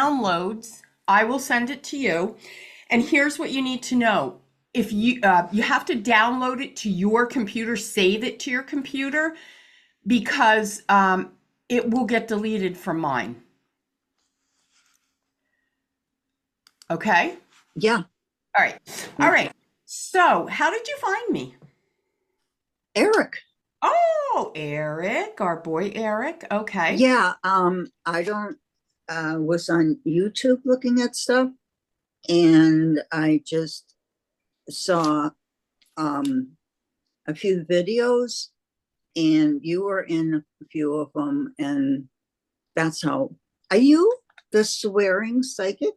downloads. I will send it to you. And here's what you need to know. If you have to download it to your computer, save it to your computer because it will get deleted from mine. Okay? Yeah. All right. All right. So, how did you find me? Eric. Oh, Eric, our boy Eric. Okay. Yeah. I don't was on YouTube looking at stuff and I just saw um a few videos and you were in a few of them, and that's how. Are you the swearing psychic?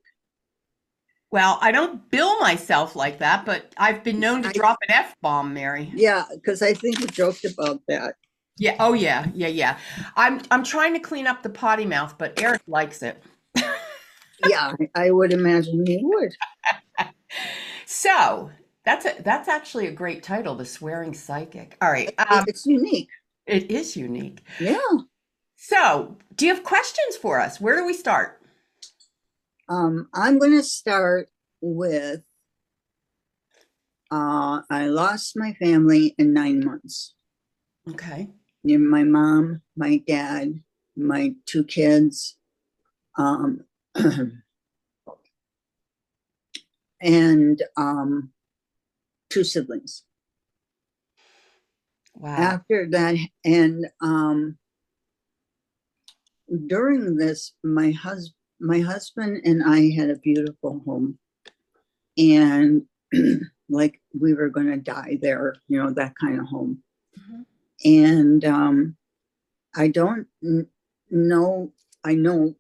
Well, I don't bill myself like that, but I've been known to I drop an F-bomb, Mary. Yeah, because I think you joked about that. Yeah. Oh, yeah. Yeah, yeah. I'm trying to clean up the potty mouth, but Eric likes it. Yeah, I would imagine you would. So, that's actually a great title, The Swearing Psychic. All right. It's unique. It is unique. Yeah. So, do you have questions for us? Where do we start? I'm going to start with I lost my family in 9 months. Okay. My mom, my dad, my two kids, um, and two siblings. Wow. After that, and during this, my husband and I had a beautiful home, and like we were going to die there, that kind of home. Mhm. And I don't know. I know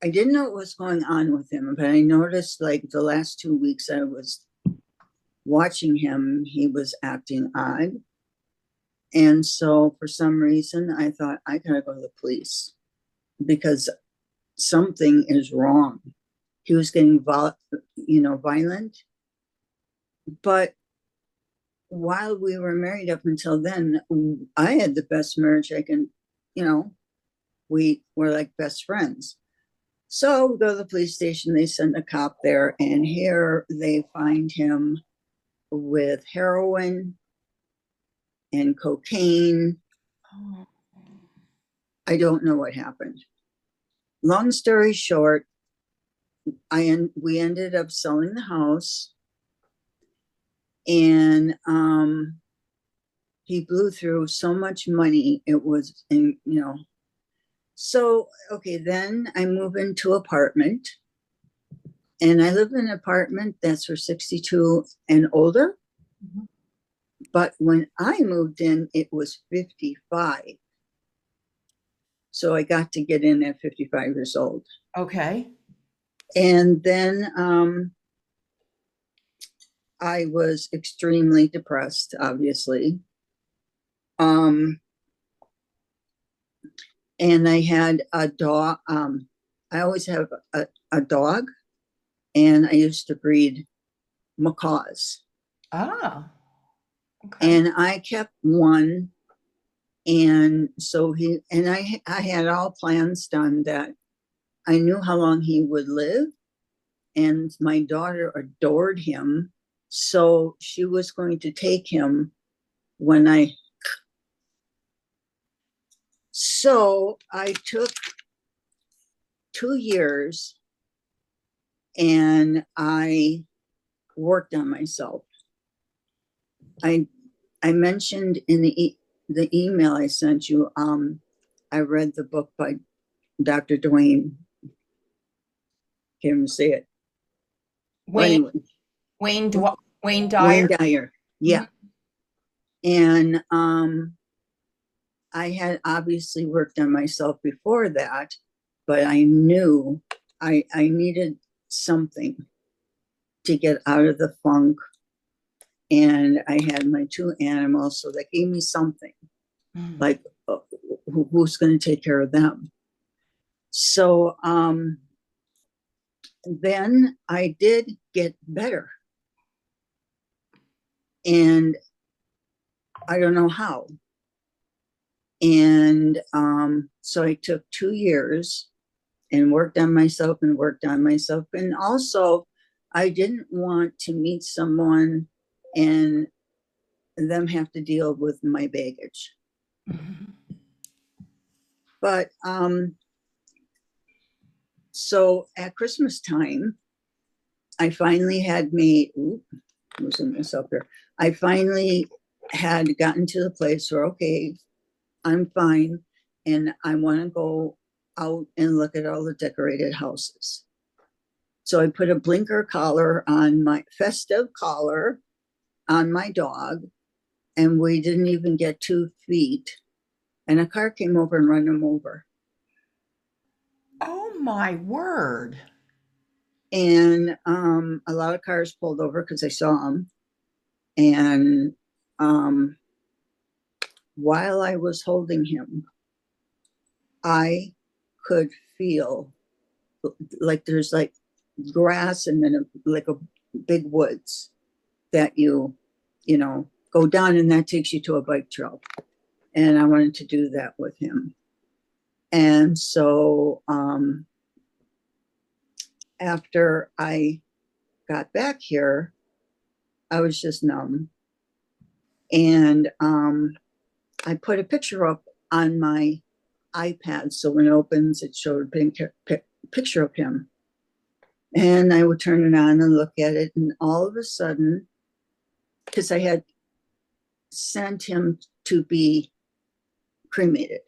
I didn't know what was going on with him, but I noticed like the last 2 weeks I was watching him, he was acting odd. And so for some reason, I thought I gotta go to the police because something is wrong. He was getting violent. But while we were married up until then, I had the best marriage I can, you know, we were like best friends. So we go to the police station, they send a cop there, and here they find him with heroin and cocaine. Oh. I don't know what happened. Long story short, we ended up selling the house, and he blew through so much money. It was, so okay. Then I move into apartment, and I live in an apartment that's for 62 and older. Mhm. But when I moved in, it was 55. So I got to get in at 55 years old. Okay. And then I was extremely depressed, obviously. Um, and I had a dog. I always have a dog, and I used to breed macaws. Ah. Okay. And I kept one. And so I had all plans done that I knew how long he would live. And my daughter adored him. So she was going to take him when I took 2 years and I worked on myself. I, I mentioned in the email I sent you, I read the book by Dr. Dwayne. Can't even say it. Well, Wayne anyway, Wayne Dw Wayne Wayne Dyer. Dyer. Yeah. Mhm. And I had obviously worked on myself before that, but I knew I needed something to get out of the funk. And I had my two animals, so that gave me something Mm. like who's going to take care of them. So then I did get better, and I don't know how. And so I took 2 years, and worked on myself and worked on myself. And also, I didn't want to meet someone and them have to deal with my baggage. But so at Christmas time, I finally had made, losing myself here. I finally had gotten to the place where, okay, I'm fine. And I want to go out and look at all the decorated houses. So I put a blinker collar on my festive collar on my dog, and we didn't even get 2 feet. And a car came over and ran him over. Oh my word. And a lot of cars pulled over because I saw them. And while I was holding him, I could feel like there's like grass and then like a big woods that you know, go down, and that takes you to a bike trail. And I wanted to do that with him. And so after I got back here, I was just numb. And I put a picture up on my iPad. So when it opens, it showed a picture of him. And I would turn it on and look at it. And all of a sudden, because I had sent him to be cremated,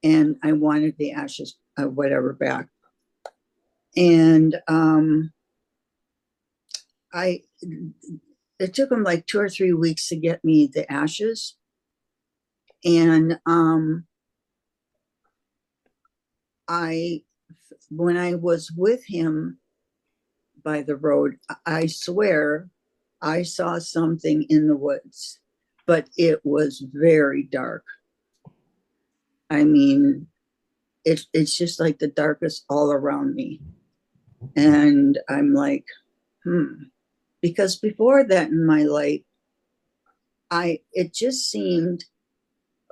and I wanted the ashes, whatever, back. And it took him like 2 or 3 weeks to get me the ashes. And when I was with him by the road, I swear I saw something in the woods, but it was very dark. I mean, it's just like the darkest all around me. And I'm like, because before that in my life, it just seemed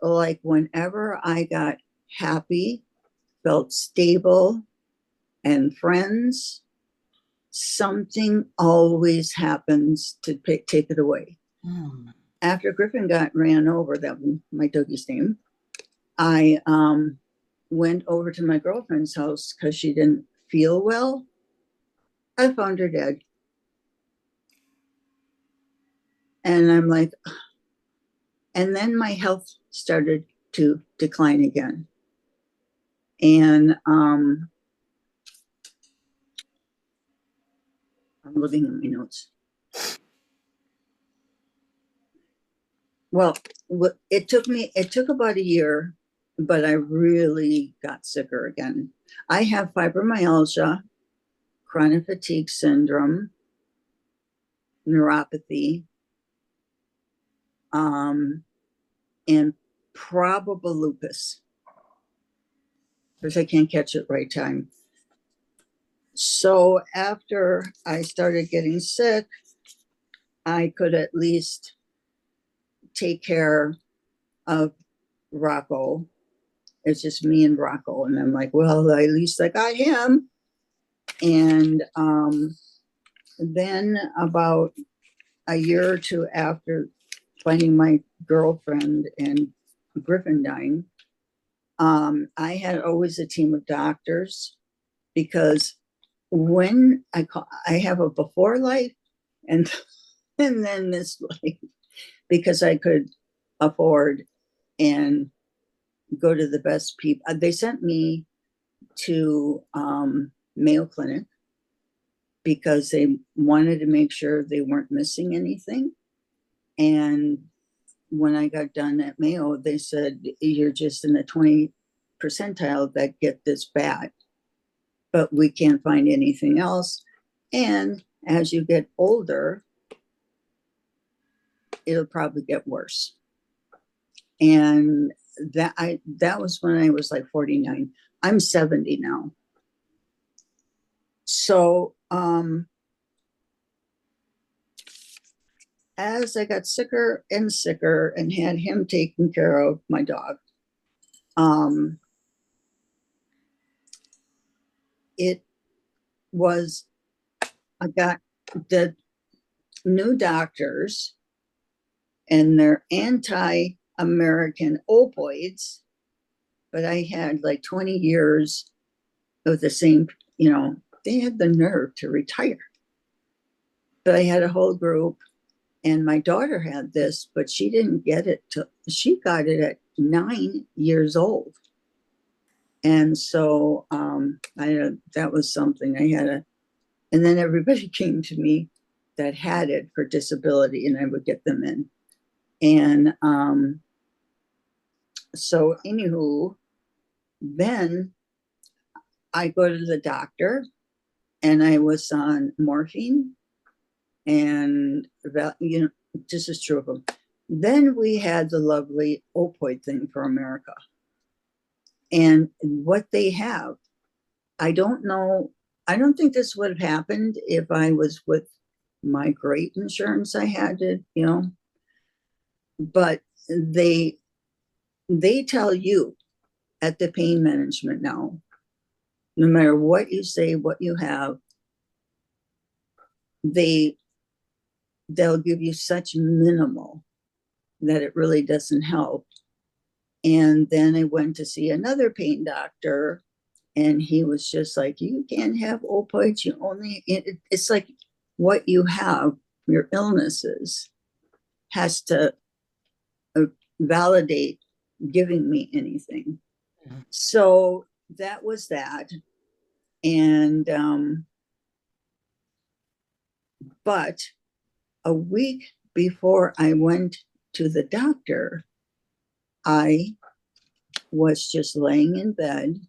like whenever I got happy, felt stable, and friends, something always happens to take it away. After Griffin got ran over, that was my doggy's name, I went over to my girlfriend's house because she didn't feel well. I found her dead. And I'm like, and then my health started to decline again. And I'm looking at my notes. Well, it took about a year, but I really got sicker again. I have fibromyalgia, chronic fatigue syndrome, neuropathy, and probable lupus, because I can't catch it right time. So after I started getting sick, I could at least take care of Rocco. It's just me and Rocco. And I'm like, well, at least I got him. And then about a year or two after finding my girlfriend and Griffin dying, I had always a team of doctors, because when I have a before life and and then this life, because I could afford and go to the best people. They sent me to Mayo Clinic because they wanted to make sure they weren't missing anything. And when I got done at Mayo, they said, you're just in the 20 percentile that get this bad, but we can't find anything else. And as you get older, it'll probably get worse. And that was when I was like 49. I'm 70 now. So as I got sicker and sicker and had him taking care of my dog, it was, I got the new doctors and they're anti-American opioids, but I had like 20 years of the same, they had the nerve to retire. But I had a whole group, and my daughter had this, but she didn't get it till she got it at 9 years old. And so that was something I had and then everybody came to me that had it for disability, and I would get them in. And so, anywho, then I go to the doctor, and I was on morphine, and this is true of them. Then we had the lovely opioid thing for America, and what they have, I don't know. I don't think this would have happened if I was with my great insurance I had to, but they tell you at the pain management now, no matter what you say, what you have, they'll give you such minimal that it really doesn't help. And then I went to see another pain doctor, and he was just like, you can't have opioids. You only, it's like what you have, your illnesses, has to validate giving me anything. So that was that. And, but a week before I went to the doctor, I was just laying in bed,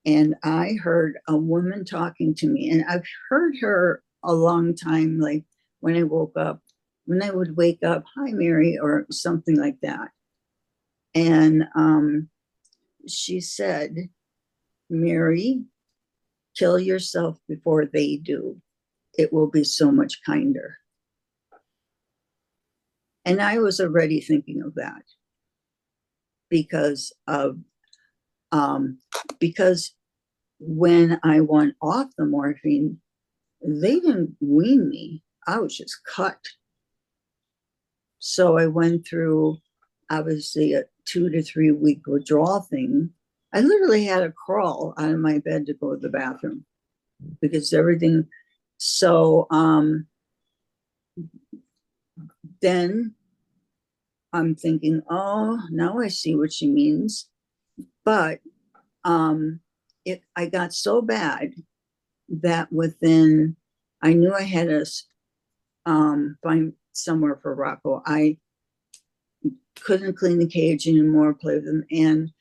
and I heard a woman talking to me. And I've heard her a long time, like when I woke up, when I would wake up, hi, Mary, or something like that. And she said, Mary, kill yourself before they do. It will be so much kinder. And I was already thinking of that because when I went off the morphine, they didn't wean me. I was just cut. So I went through, obviously, a 2 to 3 week withdrawal thing. I literally had to crawl out of my bed to go to the bathroom because everything. So then I'm thinking, oh, now I see what she means. But I got so bad that I knew I had to find somewhere for Rocco. I couldn't clean the cage anymore, play with him. And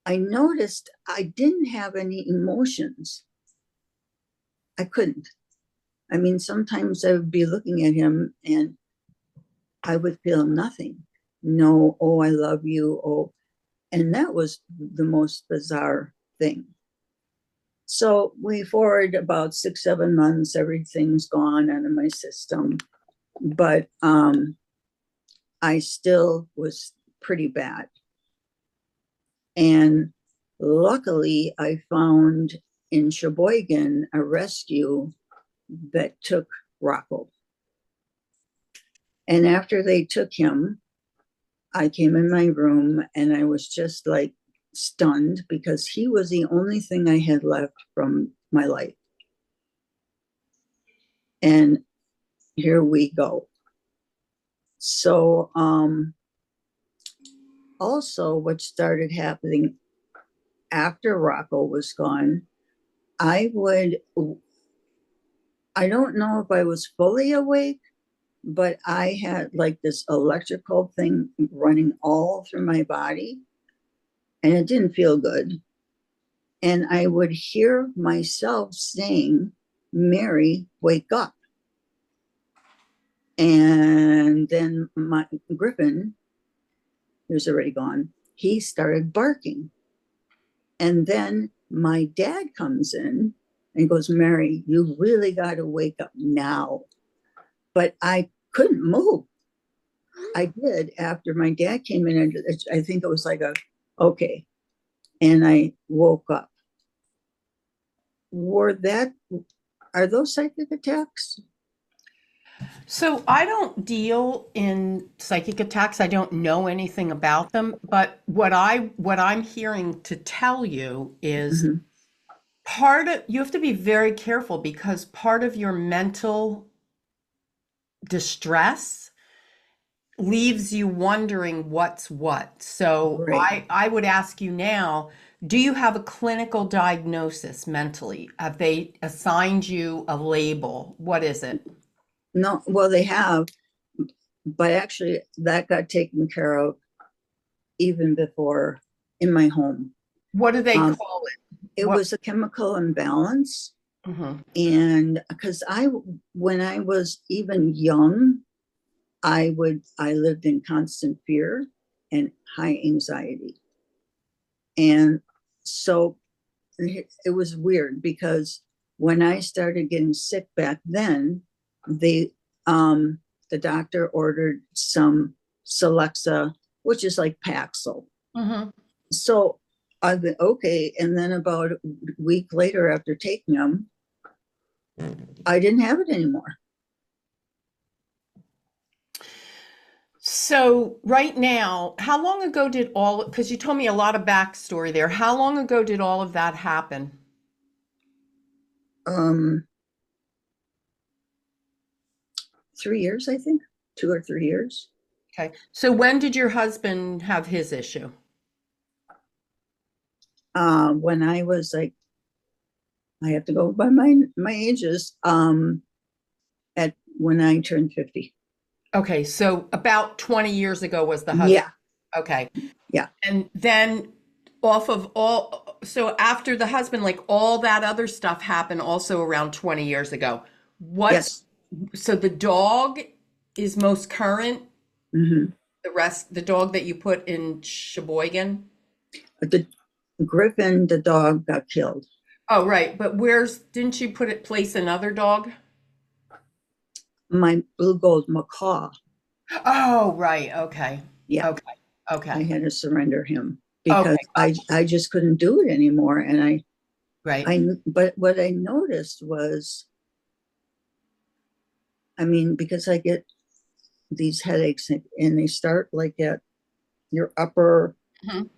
I noticed I didn't have any emotions. I couldn't. I mean, sometimes I would be looking at him and I would feel nothing. No, oh, I love you. Oh, and that was the most bizarre thing. So we forward about 6, 7 months, everything's gone out of my system. But I still was pretty bad. And luckily, I found in Sheboygan a rescue that took Rocco. And after they took him, I came in my room and I was just like stunned because he was the only thing I had left from my life. And here we go. So also what started happening after Rocco was gone, I don't know if I was fully awake, but I had like this electrical thing running all through my body, and it didn't feel good. And I would hear myself saying, Mary, wake up. And then my Griffin, he was already gone, he started barking. And then my dad comes in and goes, Mary, you really got to wake up now. But I couldn't move. I did after my dad came in, and I think it was like okay. And I woke up. are those psychic attacks? So I don't deal in psychic attacks. I don't know anything about them, but what I'm hearing to tell you is Mhm. part of you have to be very careful because part of your mental distress leaves you wondering what's what. So Right. I would ask you now, do you have a clinical diagnosis mentally? Have they assigned you a label? What is it? No, well, they have, but actually that got taken care of even before in my home. What do they Um, call it? it What? was a chemical imbalance. Mhm. And because when I was even young, I lived in constant fear and high anxiety. And so it was weird because when I started getting sick back then, they um the doctor ordered some Celexa, which is like Paxil. Mhm. So I've been okay, and then about a week later after taking them, I didn't have it anymore. So right now, how long ago did because you told me a lot of backstory there. How long ago did all of that happen? Um 3 years, I think, 2 or 3 years. Okay. So when did your husband have his issue? When I was like, I have to go by my ages. At when I turned 50. Okay, so about 20 years ago was the husband. Yeah, Okay. yeah, And then off of so after the husband, like all that other stuff happened also around 20 years ago. What's, yes. so the dog is most current, Hmm. the dog that you put in Sheboygan? The Griffin, the dog, got killed. Oh, right. But didn't you place another dog? My blue gold macaw. Oh, right. Okay. Yeah, Okay. I Okay. had to surrender him because Okay. I just couldn't do it anymore. And Right. I, but what I noticed was, I mean, because I get these headaches and they start like at your upper, Mhm.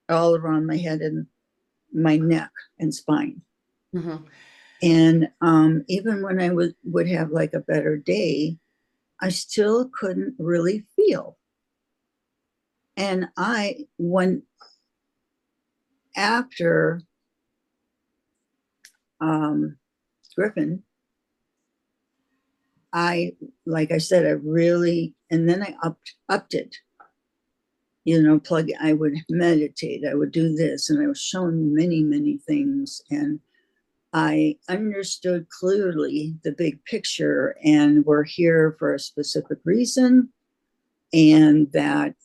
all around my head and my neck and spine. Mhm. And even when I would have like a better day, I still couldn't really feel. And when after um, Griffin, like I said, I really, and then I upped it. I would meditate, I would do this, and I was shown many, many things, and I understood clearly the big picture, and we're here for a specific reason, and that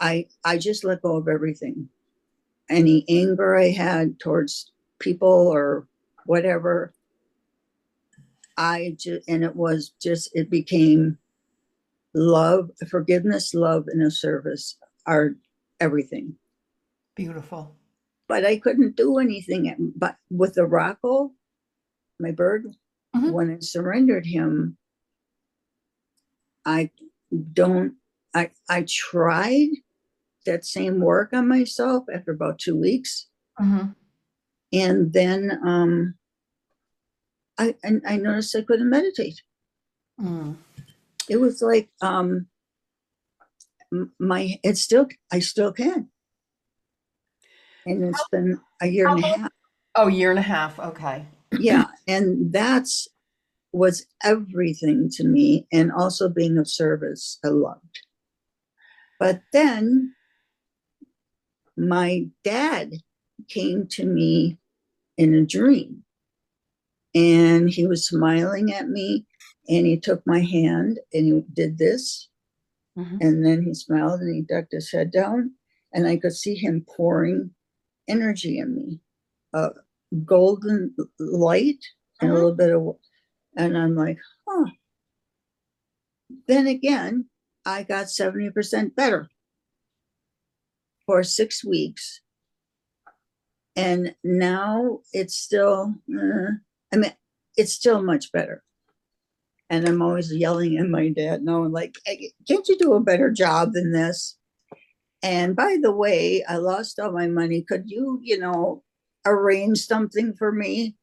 I just let go of everything. Any anger I had towards people or whatever, and it became love, forgiveness, love, and a service are everything. Beautiful. But I couldn't do anything. But with the Rocco, my bird, Mhm. when I surrendered him, I don't, I tried that same work on myself after about 2 weeks. Mhm. And then I noticed I couldn't meditate. Mm. It was like I still can. And it's been a year and a half. Oh, year and a half. Okay. Yeah. And that's was everything to me. And also being of service, I loved. But then my dad came to me in a dream, and he was smiling at me, and he took my hand and he did this, Mhm. and then he smiled and he ducked his head down, and I could see him pouring energy in me, a golden light and a Mhm. little bit of, and I'm like, huh. Then again, I got 70% better for 6 weeks. And now it's still, I mean, it's still much better. And I'm always yelling at my dad, no, like, "Hey, can't you do a better job than this? And by the way, I lost all my money. Could you, arrange something for me?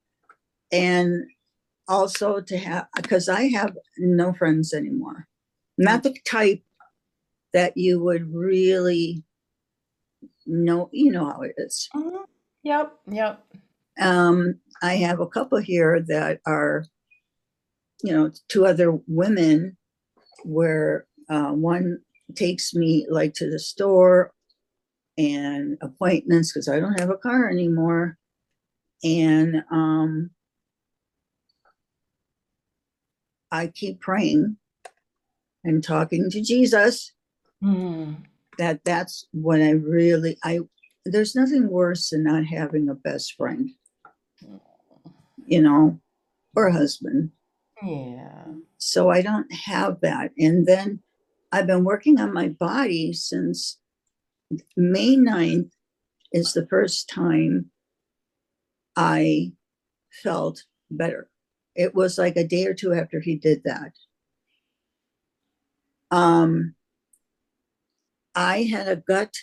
And also to have, because I have no friends anymore. Not the type that you would really know, you know how it is. Mhm. Yep, yep. I have a couple here that are, two other women where one takes me like to the store and appointments because I don't have a car anymore. And I keep praying and talking to Jesus Mm. that's what there's nothing worse than not having a best friend, or a husband. Yeah. So I don't have that. And then I've been working on my body since May 9th is the first time I felt better. It was like a day or two after he did that. I had a gut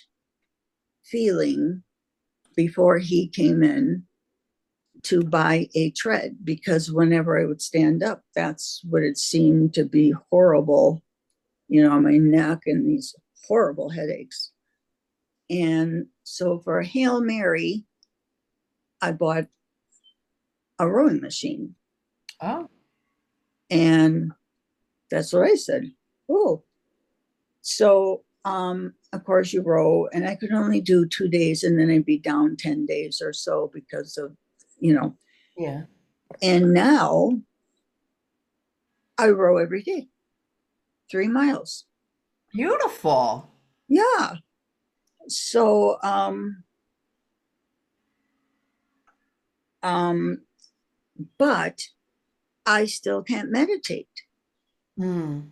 feeling before he came in to buy a tread because whenever I would stand up, that's what it seemed to be horrible, my neck and these horrible headaches. And so for a Hail Mary, I bought a rowing machine. Oh, And that's what I said. Oh, so of course you row, and I could only do 2 days and then I'd be down 10 days or so because of, you know, yeah. and now I row every day, 3 miles. Beautiful. Yeah. So um but I still can't meditate. Mm.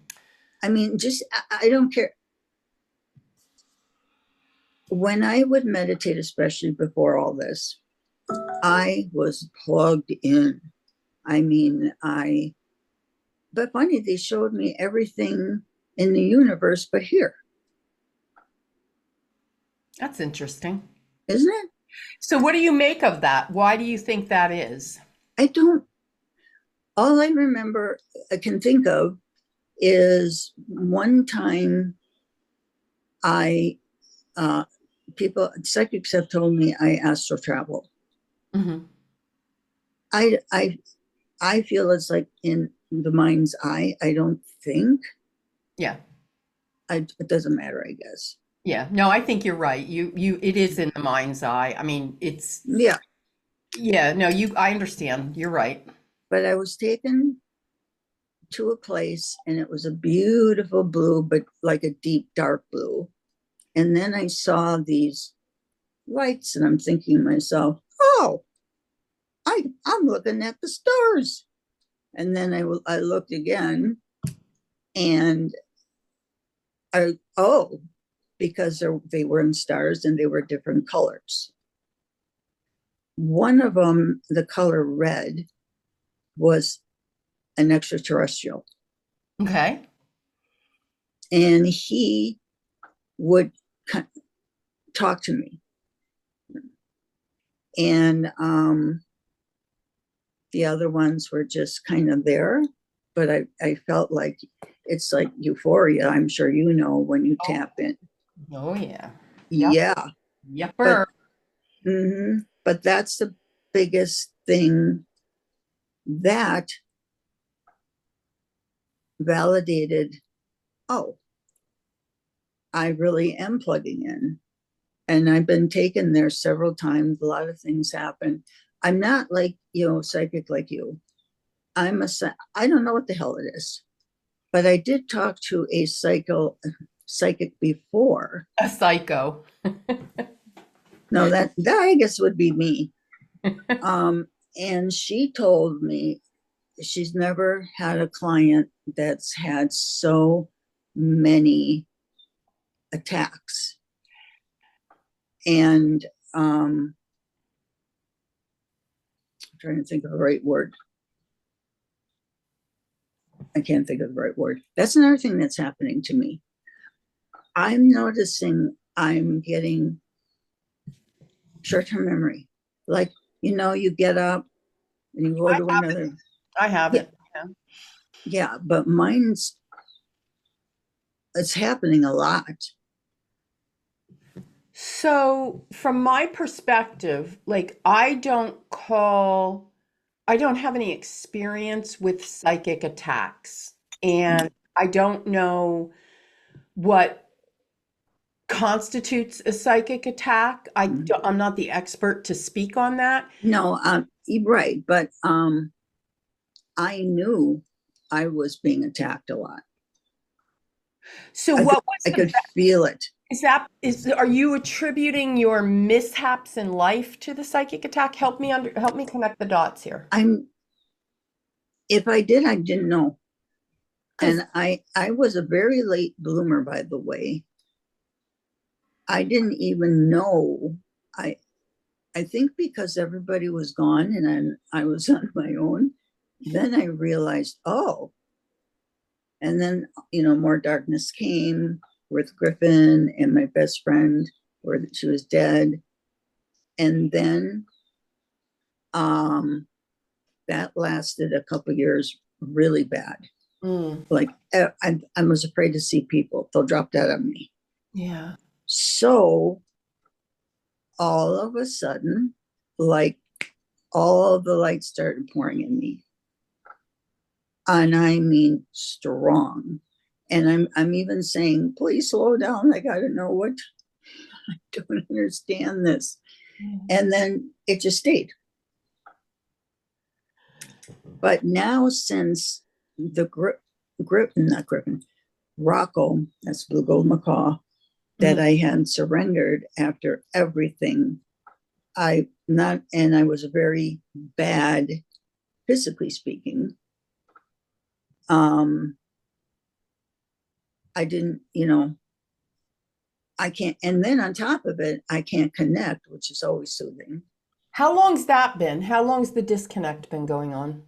I mean, just I don't care. When I would meditate, especially before all this, I was plugged in. I mean, but funny, they showed me everything in the universe but here, That's interesting. isn't it? So, what do you make of that? Why do you think that is? I don't, all I remember I can think of is one time I, uh, psychics have told me I astral travel. Hmm. I, I, I feel it's like in the mind's eye. I don't think Yeah. it doesn't matter, I guess. Yeah. No, I think you're right. It is in the mind's eye. I mean, it's, Yeah. yeah, no, I understand. You're right. But I was taken to a place and it was a beautiful blue, but like a deep dark blue. And then I saw these lights and I'm thinking to myself, oh, I'm looking at the stars. And then I looked again and oh, because they were in stars and they were different colors. One of them, the color red, was an extraterrestrial. Okay. And he would talk to me. And the other ones were just kind of there. But I felt like it's like euphoria. I'm sure you know when you Oh, tap in. oh yeah. Yep. Yeah. But Yepper. but that's the biggest thing that validated, oh, I really am plugging in. And I've been taken there several times. A lot of things happen. I'm not like, psychic like you. I don't know what the hell it is, but I did talk to a psychic before. A psycho. No, that I guess would be me. And she told me she's never had a client that's had so many attacks. And trying to think of the right word. I can't think of the right word. That's another thing that's happening to me. I'm noticing I'm getting short-term memory. Like, you get up and you go I to have it. another. I have Yeah, it. Yeah. yeah, but it's happening a lot. So, from my perspective, like I don't have any experience with psychic attacks, and I don't know what constitutes a psychic attack. I'm not the expert to speak on that. No, you're right, but I knew I was being attacked a lot. So, I could, what was I the could feel it. are you attributing your mishaps in life to the psychic attack? Help me connect the dots here. I'm If I did, I didn't know. Because And I was a very late bloomer, by the way. I didn't even know. I I think because everybody was gone and I was on my own, then I realized, oh, and then more darkness came with Griffin and my best friend, where she was dead, and then um, that lasted a couple years, really bad. mm, Like I was afraid to see people; they'll drop dead on me. yeah. So all of a sudden, like all of the lights started pouring in me, and I mean strong. And I'm even saying, please slow down. I got to know what. I don't understand this. And then it just stayed. But now since the not Griffin, Rocco, that's Blue Gold Macaw, that Mm. I had surrendered after everything. I was very bad, physically speaking. I didn't, I can't, and then on top of it, I can't connect, which is always soothing. How long's that been? How long's the disconnect been going on?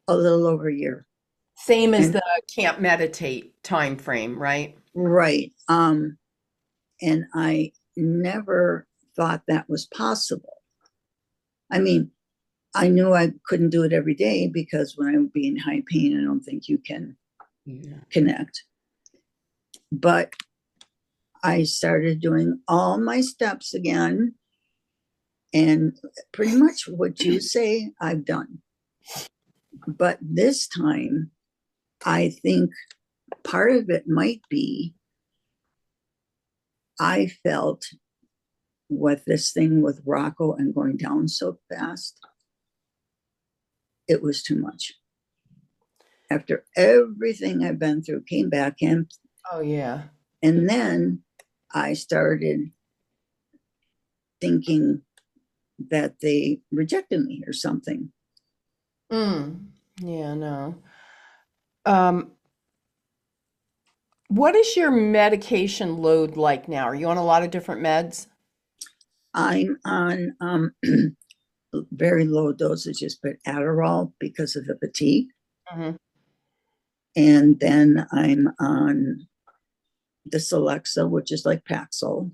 A little over a year. Same as And the can't meditate time frame, right? right. And I never thought that was possible. I mean, I knew I couldn't do it every day because when I would be in high pain, I don't think you can connect. But I started doing all my steps again. And pretty much what you say, I've done. But this time, I think part of it might be I felt with this thing with Rocco and going down so fast, it was too much. After everything I've been through, came back in, Oh, yeah. and then I started thinking that they rejected me or something. Yeah, no. Um, what is your medication load like now? Are you on a lot of different meds? I'm on very low dosages, but Adderall because of the fatigue. Hmm. And then I'm on this Alexa, which is like Paxil,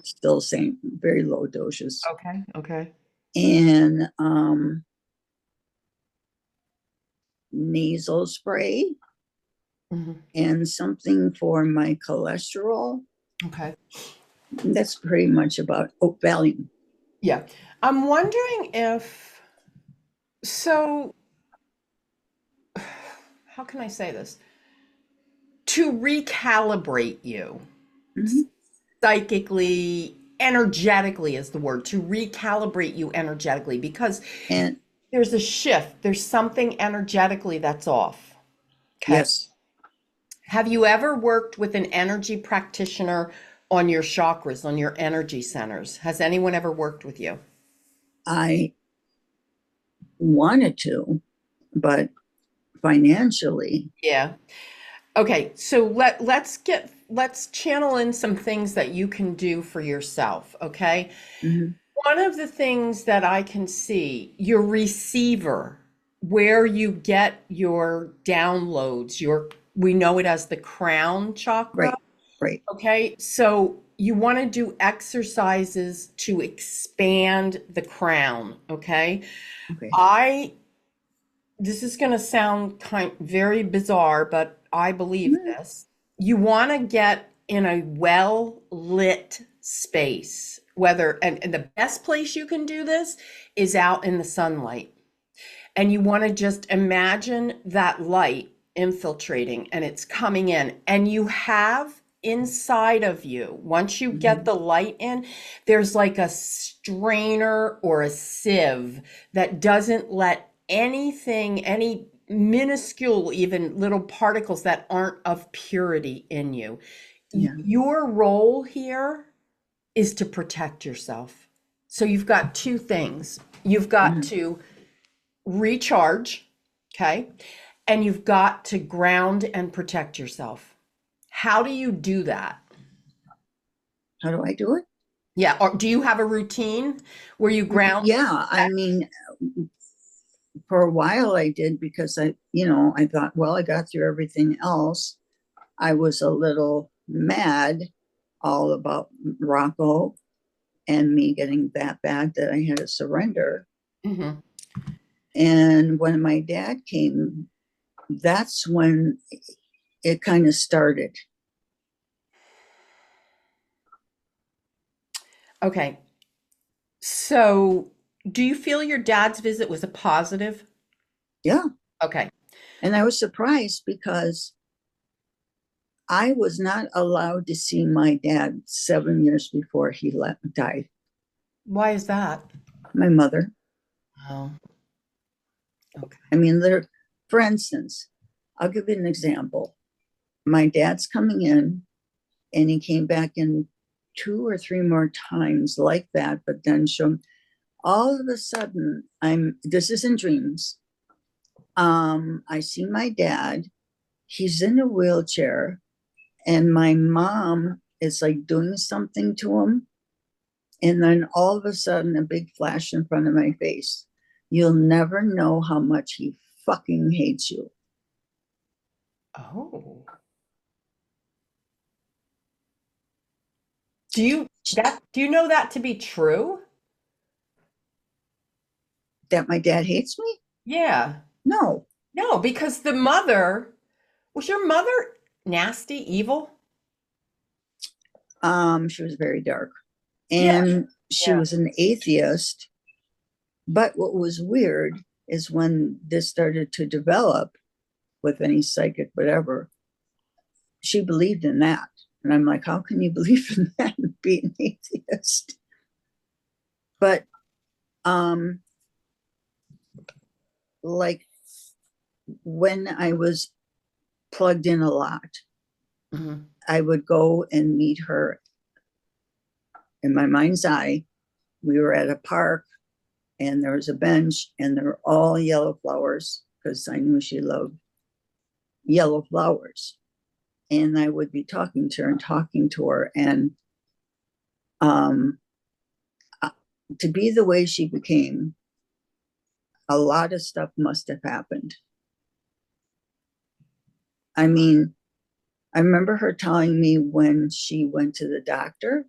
still same, very low doses. Okay, okay. And nasal spray Hmm. and something for my cholesterol. Okay. That's pretty much about Valium. Yeah. I'm wondering if, so how can I say this? To recalibrate you Mhm. psychically, energetically is the word, to recalibrate you energetically, because And there's a shift, there's something energetically that's off. Okay. yes, Have you ever worked with an energy practitioner on your chakras, on your energy centers? Has anyone ever worked with you? I wanted to, but financially, Yeah. Okay, so let's channel in some things that you can do for yourself, okay? mhm, one of the things that I can see, your receiver, where you get your downloads, we know it as the crown chakra. Right, right. Okay, so you want to do exercises to expand the crown. Okay, Okay. I this is going to sound very bizarre, but I believe Mm, this. You want to get in a well lit space, and the best place you can do this is out in the sunlight. And you want to just imagine that light infiltrating and it's coming in. And you have inside of you, once you get mhm. the light in, there's like a strainer or a sieve that doesn't let anything, any minuscule, even little particles that aren't of purity in you. Yeah. Your role here is to protect yourself. So you've got two things. You've got Mhm. to recharge, okay? And you've got to ground and protect yourself. How do you do that? How do I do it? Yeah, or do you have a routine where you ground? Yeah, I mean, for a while I did because I thought, well, I got through everything else. I was a little mad all about Rocco and me getting that bad that I had to surrender. Mhm. And when my dad came, that's when it kind of started. Okay. So, do you feel your dad's visit was a positive? Yeah. Okay. And I was surprised because I was not allowed to see my dad 7 years before he died. Why is that? My mother. Oh, okay. I mean, for instance, I'll give you an example. My dad's coming in, and he came back in two or three more times like that, but then shown all of a sudden, this is in dreams. I see my dad, he's in a wheelchair, and my mom is like doing something to him. And then all of a sudden, a big flash in front of my face. You'll never know how much he fucking hates you. Oh. Do you know that to be true? That my dad hates me? Yeah. No. No, because the mother, was your mother nasty, evil? She was very dark. Yeah. And she Yeah. was an atheist. But what was weird is when this started to develop with any psychic, whatever, she believed in that. And I'm like, how can you believe in that and be an atheist? But um, like when I was plugged in a lot, Mhm. I would go and meet her in my mind's eye. We were at a park and there was a bench and there were all yellow flowers because I knew she loved yellow flowers. And I would be talking to her and talking to her. And um, uh, to be the way she became, a lot of stuff must have happened. I mean, I remember her telling me when she went to the doctor,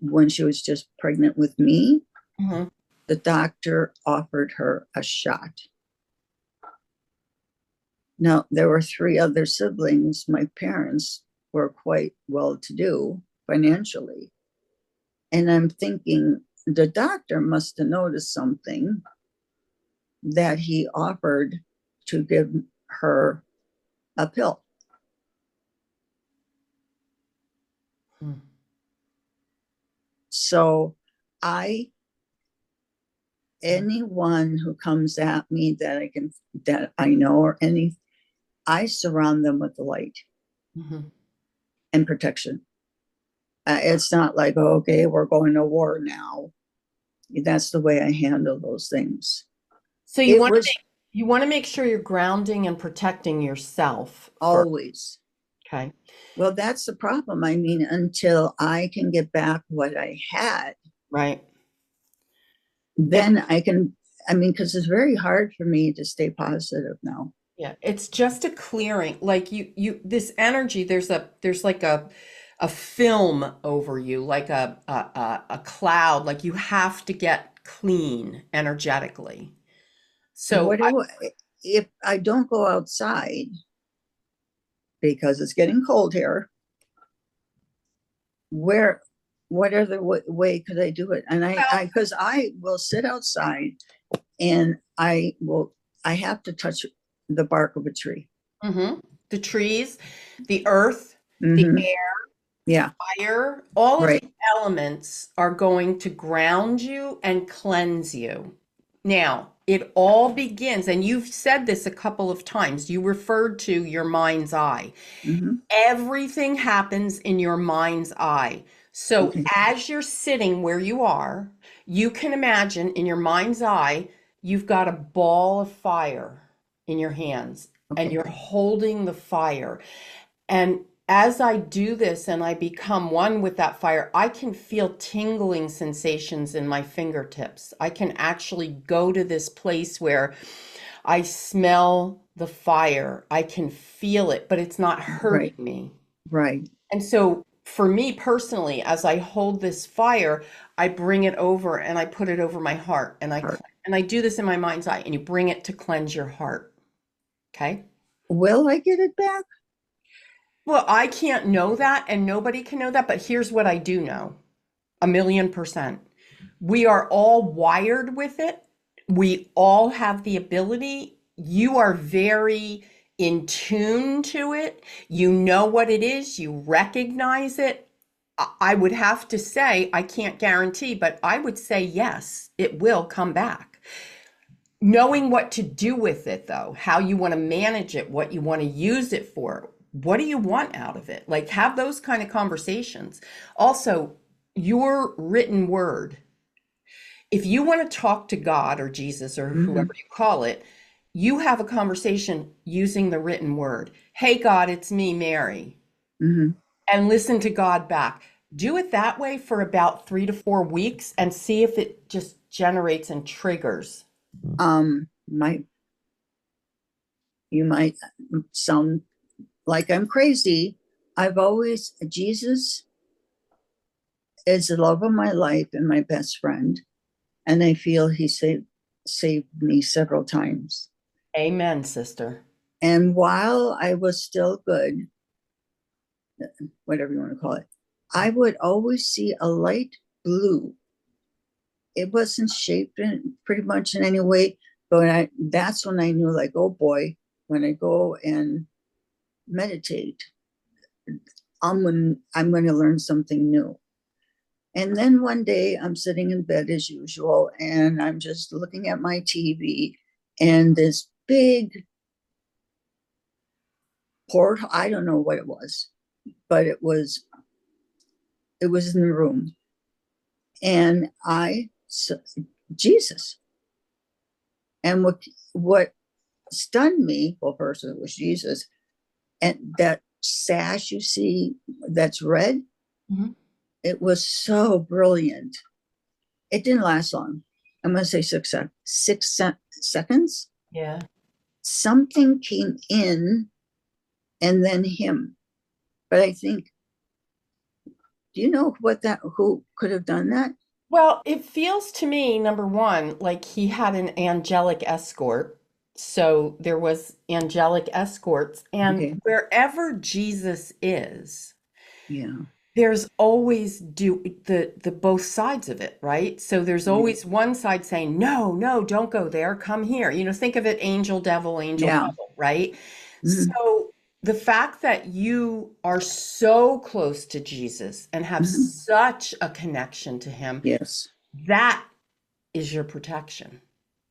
when she was just pregnant with me, Mhm. the doctor offered her a shot. Now, there were three other siblings. My parents were quite well to do financially. And I'm thinking the doctor must have noticed something that he offered to give her a pill. Mhm. So I anyone who comes at me that I know or any I surround them with the light Mhm. and protection. It's not like, oh, okay, we're going to war now. That's the way I handle those things. So It was you want to make sure you're grounding and protecting yourself first. always, Okay. well, that's the problem. I mean, until I can get back what I had, Right. then I can, I mean, because it's very hard for me to stay positive now. Yeah, it's just a clearing. Like this energy, there's like a film over you, like a cloud, like you have to get clean energetically. So What do I, if I don't go outside because it's getting cold here, where, what other way could I do it? And because I will sit outside and I have to touch the bark of a tree. the trees, the earth, the Mm-hmm. air, Yeah, fire, all of right. the elements are going to ground you and cleanse you. Now, it all begins, and you've said this a couple of times. You referred to your mind's eye. Mm-hmm. Everything happens in your mind's eye. So Okay. as you're sitting where you are, you can imagine in your mind's eye, you've got a ball of fire in your hands and Okay. you're holding the fire. And as I do this and I become one with that fire, I can feel tingling sensations in my fingertips. I can actually go to this place where I smell the fire. I can feel it, but it's not hurting Right. me. Right. And so for me personally, as I hold this fire, I bring it over and I put it over my heart Heart. and I do this in my mind's eye and you bring it to cleanse your heart. Okay? Will I get it back? Well, I can't know that and nobody can know that, but here's what I do know. 1,000,000%. We are all wired with it. We all have the ability. You are very in tune to it. You know what it is. You recognize it. I would have to say, I can't guarantee, but I would say yes, it will come back. Knowing what to do with it, though, how you want to manage it, what you want to use it for, what do you want out of it? Like, have those kind of conversations. Also, your written word, if you want to talk to God or Jesus or Mm-hmm. whoever you call it, you have a conversation using the written word. Hey, God, it's me, Mary, Mm-hmm. and listen to God back. Do it that way for about 3 to 4 weeks and see if it just generates and triggers. My you might sound like I'm crazy. I've always, Jesus is the love of my life and my best friend. And I feel he saved me several times. Amen, sister. And while I was still good, whatever you want to call it, I would always see a light blue. It wasn't shaped in pretty much in any way, but that's when I knew, like, oh boy, when I go and meditate, I'm going to learn something new. And then one day I'm sitting in bed as usual, and I'm just looking at my TV, and this big portal, I don't know what it was, but it was in the room. And I saw Jesus. And what stunned me, well, first it was Jesus, and that sash you see that's red, Mhm. it was so brilliant. It didn't last long. I'm going to say 6 seconds. Yeah. Something came in and then him. But I think, do you know who could have done that? Well, it feels to me, number one, like he had an angelic escort. So there was angelic escorts, and Okay. wherever Jesus is, Yeah. there's always the both sides of it, right? So there's Yeah. always one side saying, "No, no, don't go there. Come here." Think of it angel Yeah. devil, right? Mm-hmm. So the fact that you are so close to Jesus and have Mm-hmm. such a connection to him, Yes. that is your protection.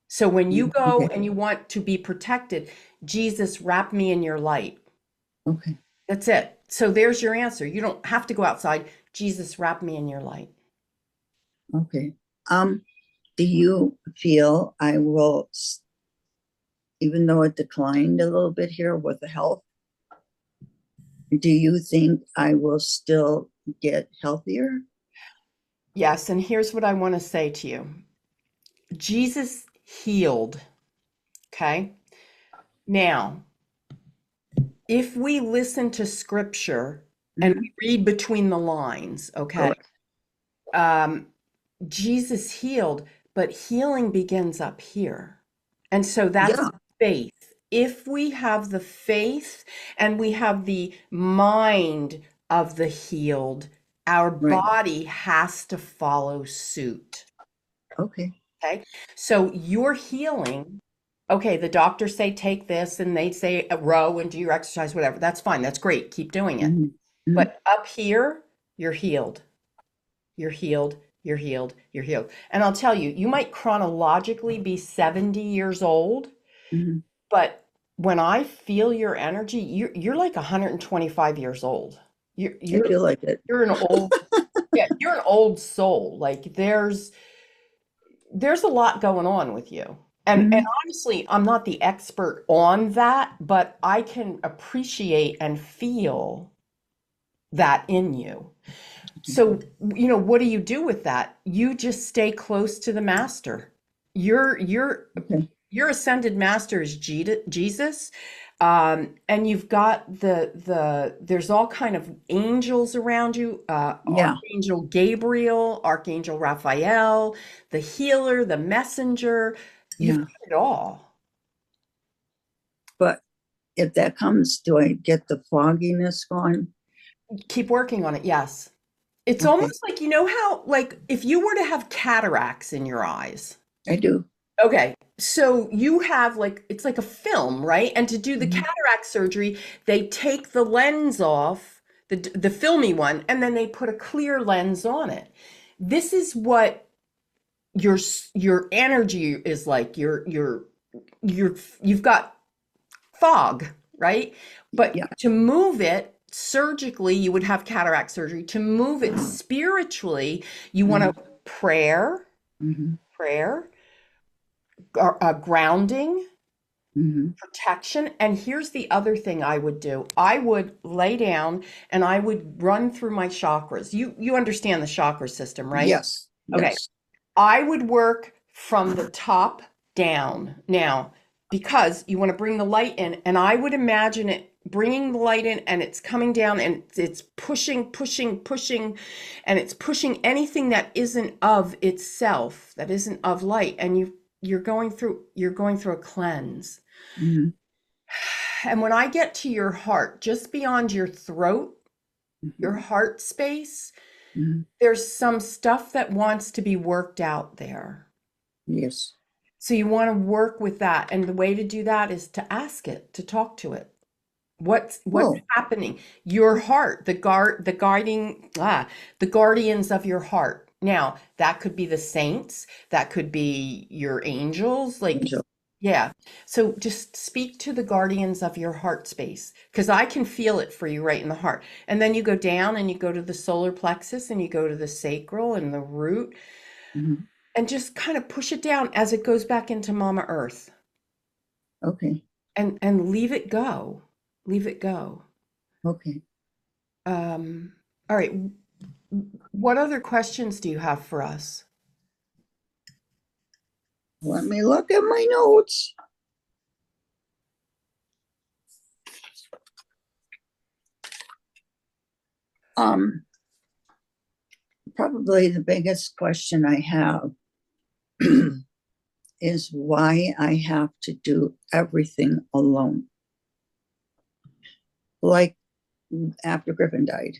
So when you go Okay. and you want to be protected, Jesus, wrap me in your light. Okay. That's it. So there's your answer. You don't have to go outside. Jesus, wrap me in your light. Okay. Um, do you feel I will, even though it declined a little bit here with the health, do you think I will still get healthier? Yes, and here's what I want to say to you. Jesus healed. Okay. Now, if we listen to scripture and Mhm. we read between the lines, okay, Correct. um, Jesus healed, but healing begins up here. And so that's Yeah, faith. If we have the faith and we have the mind of the healed, our right. body has to follow suit. Okay. Okay. So your healing, okay, the doctors say take this and they say row and do your exercise, whatever. That's fine. That's great. Keep doing it. Mhm. Mhm. But up here, you're healed. You're healed. You're healed. You're healed. And I'll tell you, you might chronologically be 70 years old, Mhm. but when I feel your energy, you're like 125 years old. You're I you're feel like it. you're an old, yeah, you're an old soul. Like there's a lot going on with you. And Mhm. honestly, I'm not the expert on that, but I can appreciate and feel that in you. So, what do you do with that? You just stay close to the master. Your your Okay. your ascended master is Jesus. And you've got there's all kind of angels around you, Yeah, Archangel Gabriel, Archangel Raphael, the healer, the messenger. You've yeah. got it all. But if that comes, do I get the fogginess gone? Keep working on it. Yes. It's Okay, almost like, how, like, if you were to have cataracts in your eyes. I do. Okay, so you have like it's like a film, right? And to do the Mhm. cataract surgery, they take the lens off, the filmy one, and then they put a clear lens on it. This is what your energy is like. You've got fog, right? But Yeah. to move it surgically, you would have cataract surgery. To move it spiritually, you want to Mhm. Mhm. prayer, grounding, Mhm. protection. And here's the other thing I would do. I would lay down and I would run through my chakras. You understand the chakra system, right? Yes. Okay. Yes. I would work from the top down now because you want to bring the light in, and I would imagine it bringing the light in and it's coming down and it's pushing, pushing, pushing, and it's pushing anything that isn't of itself, that isn't of light. And you're going through a cleanse. Mhm. And when I get to your heart, just beyond your throat, your Mhm. heart space, Mhm. there's some stuff that wants to be worked out there. Yes. So you want to work with that. And the way to do that is to ask it, to talk to it. What's Oh, happening? Your heart, the guardians of your heart. Now, that could be the saints, that could be your angels, like Angel. yeah. So just speak to the guardians of your heart space because I can feel it for you right in the heart. And then you go down and you go to the solar plexus and you go to the sacral and the root Mhm. and just kind of push it down as it goes back into Mama Earth Okay. and leave it go. Leave it go. Okay. Um, all right. What other questions do you have for us? Let me look at my notes. Um, Probably the biggest question I have is why I have to do everything alone. Like after Griffin died,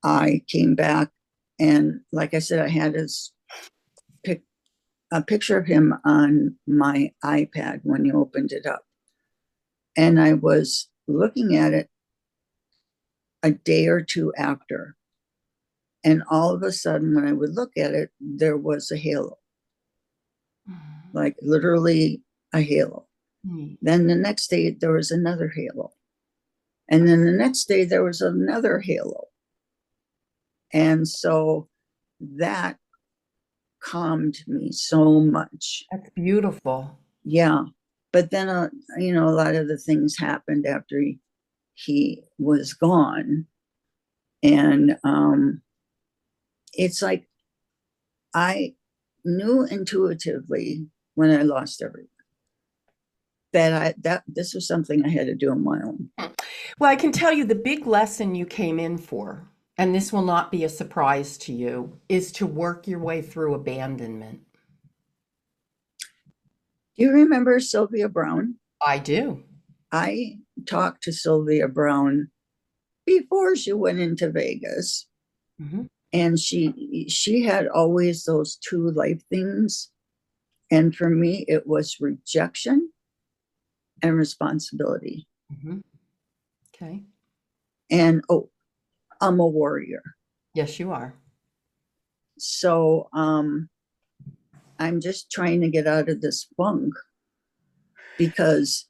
I came back and, like I said, I had pic- a picture of him on my iPad when you opened it up. And I was looking at it a day or two after. And all of a sudden, when I would look at it, there was a halo, like literally a halo. Hmm. Then the next day, there was another halo. And then the next day, there was another halo. And so that calmed me so much. That's beautiful. Yeah. But then, a lot of the things happened after he was gone. And it's like I knew intuitively when I lost everything that this was something I had to do on my own. Well, I can tell you the big lesson you came in for, and this will not be a surprise to you, is to work your way through abandonment. Do you remember Sylvia Brown? I do. I talked to Sylvia Brown before she went into Vegas, Hmm. and she had always those two life things, and for me it was rejection and responsibility. Hmm. Okay. And oh, I'm a warrior. Yes, you are. So I'm just trying to get out of this funk because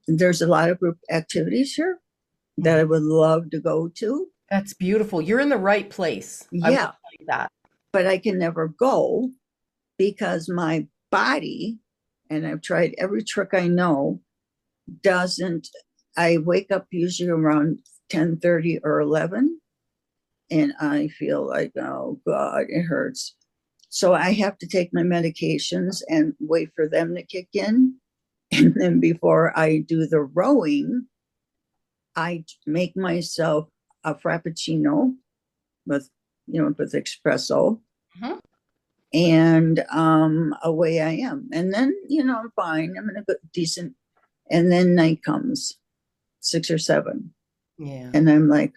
there's a lot of group activities here that I would love to go to. That's beautiful. You're in the right place. I will Yeah, tell you that. but I can never go because my body, and I've tried every trick I know, doesn't. I wake up usually around 10:30 or 11, and I feel like, oh God, it hurts. So I have to take my medications and wait for them to kick in. And then before I do the rowing, I make myself a frappuccino with, with espresso, Mhm. and away I am. And then, I'm fine. I'm in a good, decent. And then night comes, 6 or 7, Yeah. and I'm like,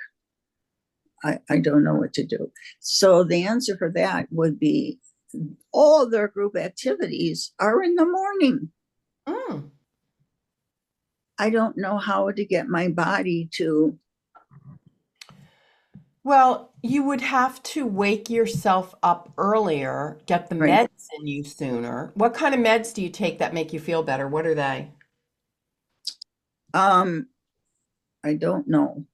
I don't know what to do. So the answer for that would be all their group activities are in the morning. Mm. I don't know how to get my body to. Well, you would have to wake yourself up earlier, get the Right. meds in you sooner. What kind of meds do you take that make you feel better? What are they? Um, I don't know.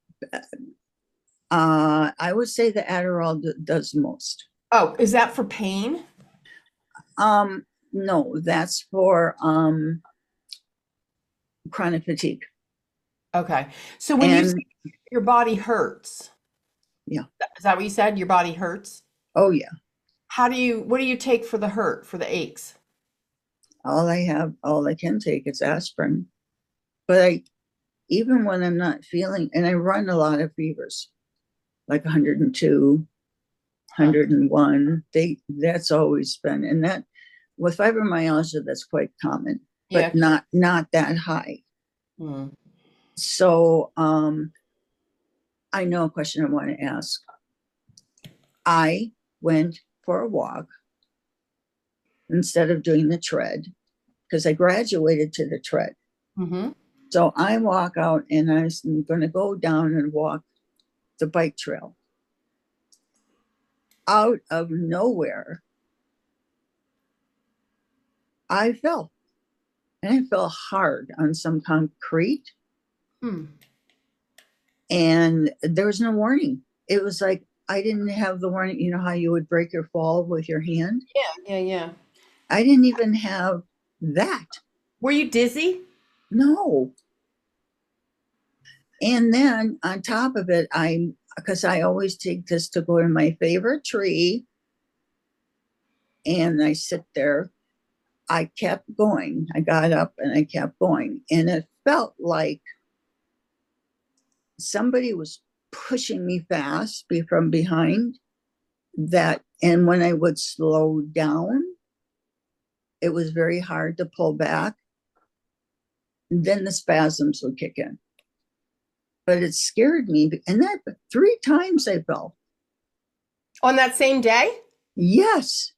I would say the Adderall does most. Oh, is that for pain? No, that's for chronic fatigue. Okay. So when you say And your body hurts, yeah, is that what you said? Your body hurts? oh yeah. What do you take for the hurt, for the aches? All I can take is aspirin. But even when I'm not feeling, and I run a lot of fevers, like 102, Huh. 101. That's always been, and that with fibromyalgia, that's quite common, but Yeah. not that high. Hmm. So I know a question I want to ask. I went for a walk instead of doing the tread because I graduated to the tread. Mm-hmm. So I walk out and I'm going to go down and walk the bike trail. Out of nowhere, I fell, and I fell hard on some concrete, Hmm. and there was no warning. It was like I didn't have the warning. You know how you would break your fall with your hand? Yeah, yeah, yeah. I didn't even have that. Were you dizzy? No. And then on top of it, because I always take this to go to my favorite tree, and I sit there. I kept going. I got up and I kept going. And it felt like somebody was pushing me fast from behind that. And when I would slow down, it was very hard to pull back. Then the spasms would kick in. But it scared me. And that 3 times I fell. On that same day? Yes.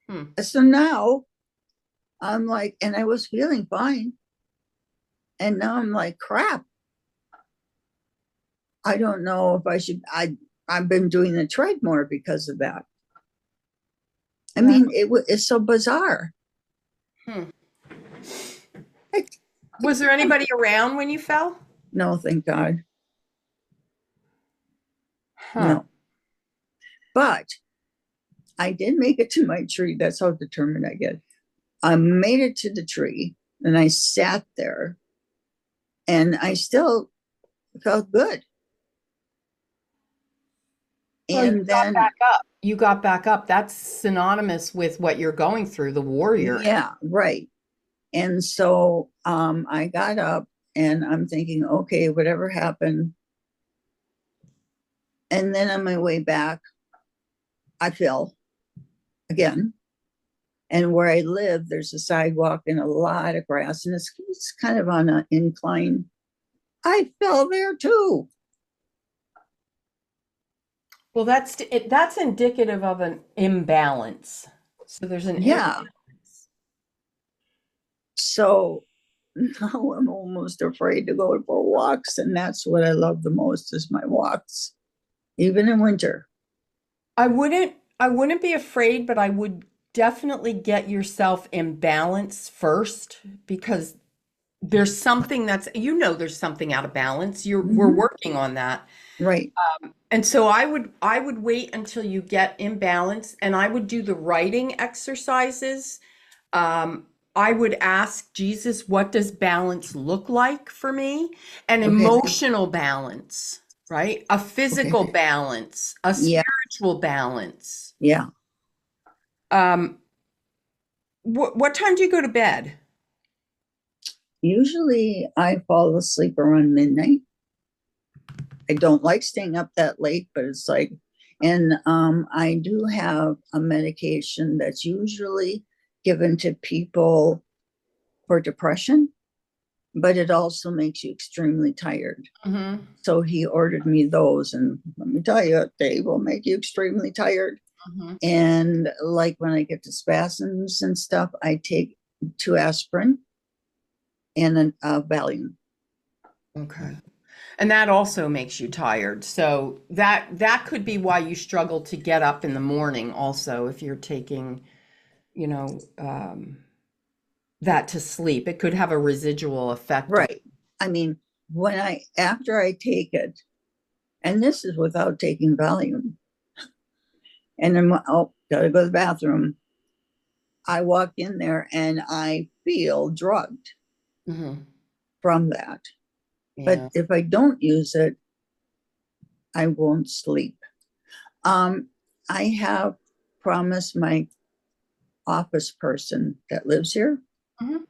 Hmm. So now I'm like, and I was feeling fine. And now I'm like, crap. I don't know if I should. I've been doing the tread more because of that. I That, mean, it's so bizarre. hmm. I, Was there anybody around when you fell? no, thank God. Huh. No. But I did make it to my tree. That's how determined I get. I made it to the tree and I sat there and I still felt good. Well, you And got then, back up. you got back up. That's synonymous with what you're going through, the warrior. Yeah, right. And so I got up and I'm thinking, okay, whatever happened. And then on my way back, I fell again. And where I live, there's a sidewalk and a lot of grass, and it's kind of on an incline. I fell there too. Well, that's indicative of an imbalance. So there's an Yeah. imbalance. So now I'm almost afraid to go for walks. And that's what I love the most is my walks, even in winter. I wouldn't be afraid, but I would definitely get yourself in balance first because there's something there's something out of balance. We're Mhm. working on that. Right. And so I would wait until you get in balance and I would do the writing exercises. I would ask Jesus, what does balance look like for me? An Okay. emotional balance, right? A Okay. physical balance, a Yeah. spiritual balance. Yeah. Um, what time do you go to bed? Usually I fall asleep around midnight. I don't like staying up that late, but it's like, and I do have a medication that's usually given to people for depression, but it also makes you extremely tired. Mm-hmm. So he ordered me those, and let me tell you, they will make you extremely tired. Mm-hmm. And like when I get to spasms and stuff, I take 2 aspirin and a Valium. Okay. And that also makes you tired. So that could be why you struggle to get up in the morning also if you're taking, you know, that to sleep. It could have a residual effect on. Right. I mean, after I take it, and this is without taking Valium, and then oh, gotta go to the bathroom. I walk in there and I feel drugged Mhm. from that. But Yeah. if I don't use it, I won't sleep. Um, I have promised my office person that lives here, Mhm.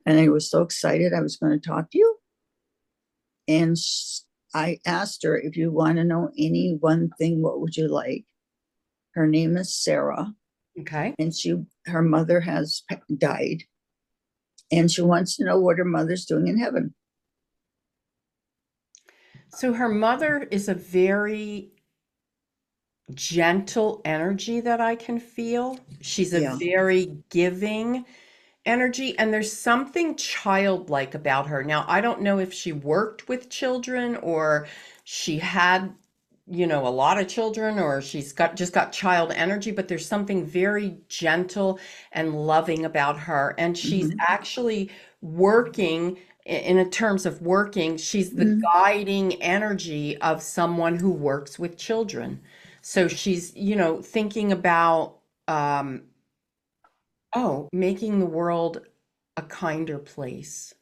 and I was so excited I was going to talk to you. And I asked her, if you want to know any one thing, what would you like? Her name is Sarah, Okay. and her mother has died, and she wants to know what her mother's doing in heaven. So her mother is a very gentle energy that I can feel. She's a Yeah. very giving energy, and there's something childlike about her. Now, I don't know if she worked with children or she had, a lot of children or she's got child energy, but there's something very gentle and loving about her. And she's Mm-hmm. actually working in a terms of working, she's the Mm-hmm. guiding energy of someone who works with children. So she's, thinking about um, making the world a kinder place.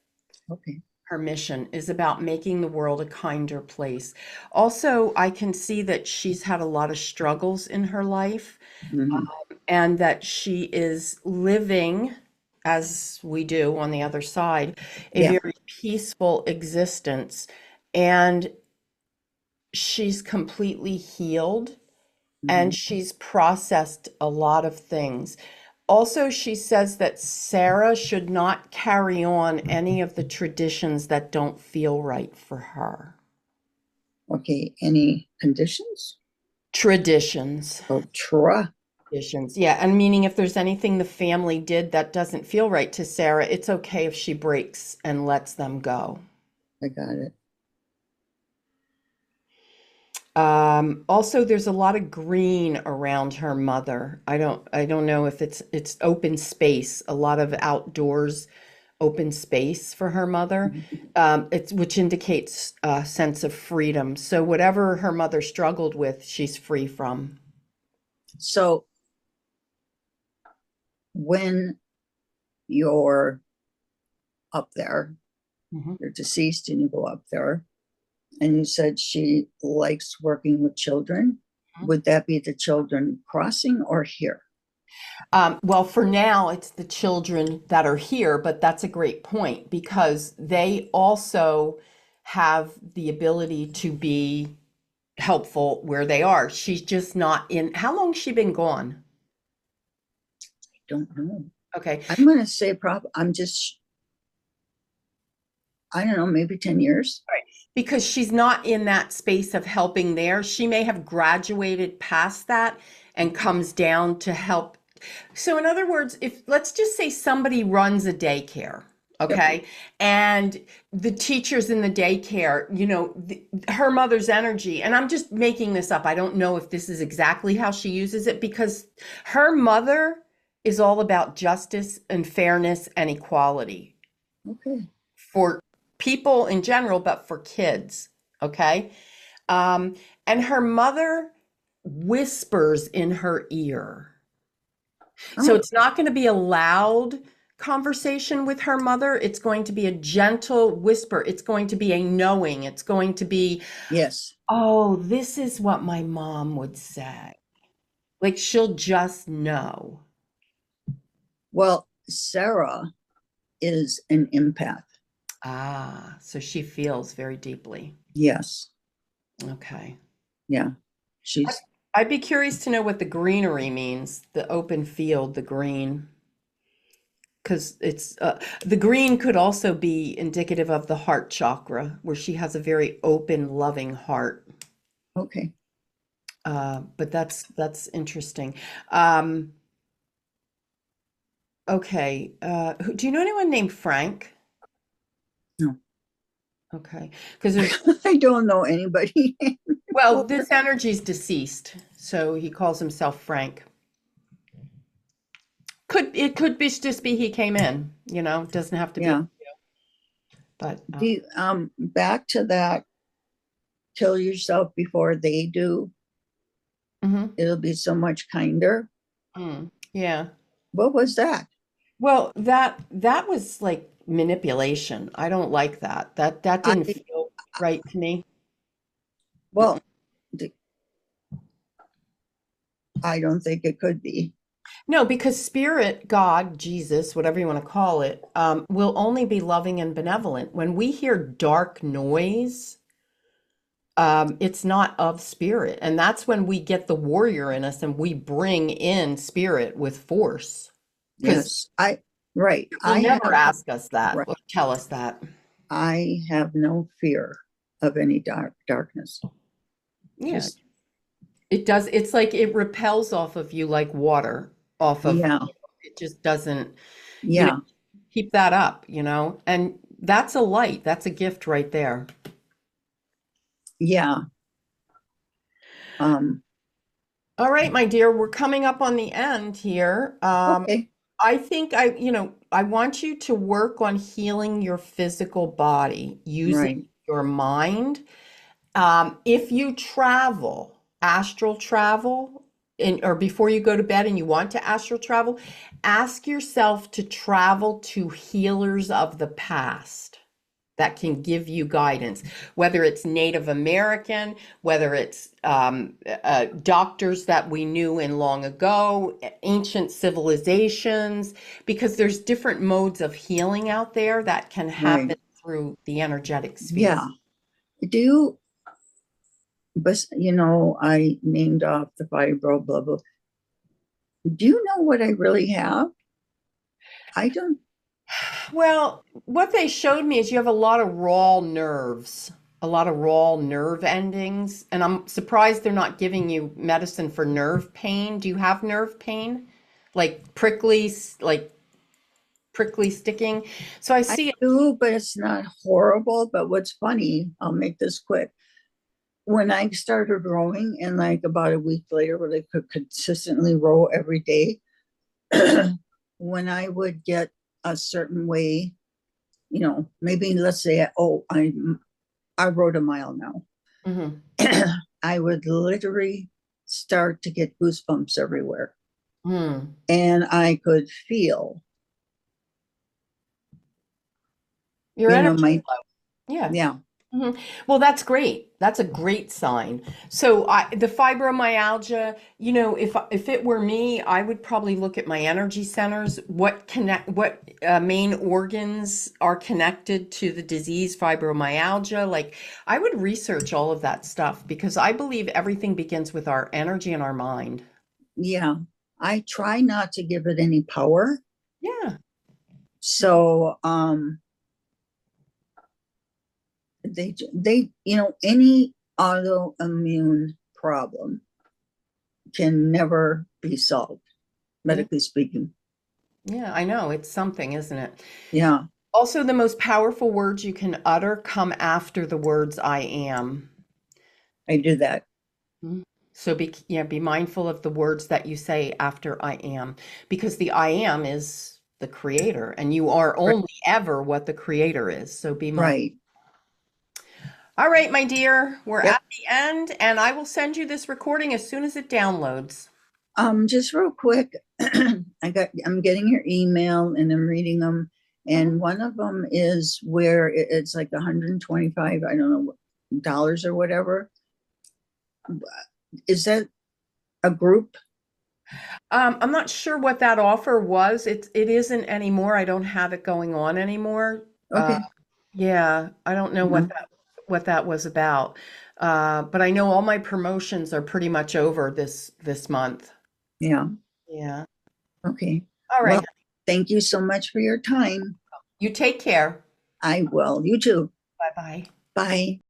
Okay. Her mission is about making the world a kinder place. Also, I can see that she's had a lot of struggles in her life Mm-hmm. and that she is living, as we do on the other side, a Yeah. very peaceful existence. And she's completely healed Mm-hmm. and she's processed a lot of things. Also, she says that Sarah should not carry on any of the traditions that don't feel right for her. Okay. Any conditions? Traditions. Oh, Tra. Traditions. Yeah, and meaning if there's anything the family did that doesn't feel right to Sarah, it's okay if she breaks and lets them go. I got it. Also, there's a lot of green around her mother. I don't know if it's open space, a lot of outdoors open space for her mother. Mhm. It's which indicates a sense of freedom. So whatever her mother struggled with, she's free from. So when you're up there, Mhm. you're deceased and you go up there, and you said she likes working with children. would that be the children crossing or here? Well, for now, it's the children that are here, but that's a great point because they also have the ability to be helpful where they are. She's just not in. How long has she been gone? Don't know. Okay. I'm going to say I don't know, maybe 10 years. Right. Because she's not in that space of helping there. She may have graduated past that and comes down to help. So, in other words, if let's just say somebody runs a daycare, Yep. okay, and the teachers in the daycare, her mother's energy, and I'm just making this up. I don't know if this is exactly how she uses it because her mother is all about justice and fairness and equality Okay. for people in general, but for kids. Okay. Um, and her mother whispers in her ear. So Oh, it's not going to be a loud conversation with her mother. It's going to be a gentle whisper. It's going to be a knowing. It's going to be, yes. oh, this is what my mom would say. Like she'll just know. Well, Sarah is an empath. Ah, so she feels very deeply. Yes. Okay. Yeah. I- She's, I'd be curious to know what the greenery means, the open field, the green, because it's the green could also be indicative of the heart chakra, where she has a very open, loving heart. okay. But that's interesting. Um, okay, do you know anyone named Frank? No, Okay, because there's I don't know anybody. well, this energy's deceased, so he calls himself Frank. Could be just be he came in, doesn't have to be, Yeah. but Back to that, kill yourself before they do. mhm. It'll be so much kinder. Yeah. What was that? Well, that was like manipulation. I don't like that. That I, didn't feel right to me. well, I don't think it could be. No, because spirit, God, Jesus, whatever you want to call it, will only be loving and benevolent. When we hear dark noise, it's not of spirit. And that's when we get the warrior in us and we bring in spirit with force. Because Yes. Right. will never ask us that Right. or tell us that. I have no fear of any darkness. Yeah, Just, it does. It's like it repels off of you like water off of, yeah. it just doesn't, you know, Yeah. keep that up. And that's a light. That's a gift right there. Yeah. Um, All right, my dear, we're coming up on the end here. okay. I think I want you to work on healing your physical body using Right. your mind. If you travel, astral travel, or before you go to bed and you want to astral travel, ask yourself to travel to healers of the past that can give you guidance, whether it's Native American, whether it's doctors that we knew in long ago, ancient civilizations, because there's different modes of healing out there that can Right. happen through the energetic sphere. Yeah. Do you, but I named off the fibro, blah, blah. Do you know what I really have? I don't. Well, what they showed me is you have a lot of raw nerves, a lot of raw nerve endings, and I'm surprised they're not giving you medicine for nerve pain. Do you have nerve pain? Like prickly sticking? So I I see it. do, but it's not horrible. But what's funny, I'll make this quick. When I started rowing, and like about a week later, where I could consistently row every day, when I would get a certain way, maybe let's say, oh, I rode a mile now. Mhm. I would literally start to get goosebumps everywhere, Hmm. and I could feel, Your energy my flow. Yeah. yeah. Mhm. Well, that's great. That's a great sign. So the fibromyalgia, if it were me, I would probably look at my energy centers. What main organs are connected to the disease fibromyalgia? Like, I would research all of that stuff because I believe everything begins with our energy and our mind. Yeah, I try not to give it any power. Yeah. So, any autoimmune problem can never be solved, Yeah. medically speaking. Yeah, I know. It's something, isn't it? Yeah, Also, the most powerful words you can utter come after the words I am. I do that. Mhm. So be mindful of the words that you say after I am, because the I am is the creator, and you are Right. only ever what the creator is. So be mindful. Right. All right, my dear, we're Yep. at the end, and I will send you this recording as soon as it downloads. Just real quick, I'm getting your email and I'm reading them, Mhm. and one of them is where it's like 125, I don't know, dollars or whatever. Is that a group? I'm not sure what that offer was. It isn't anymore. I don't have it going on anymore. Uh, Okay. yeah, I don't know No. what that was about. But I know all my promotions are pretty much over this month. Yeah. Yeah. Okay. All Well, right. thank you so much for your time. You take care. I will. You too. Bye bye. Bye.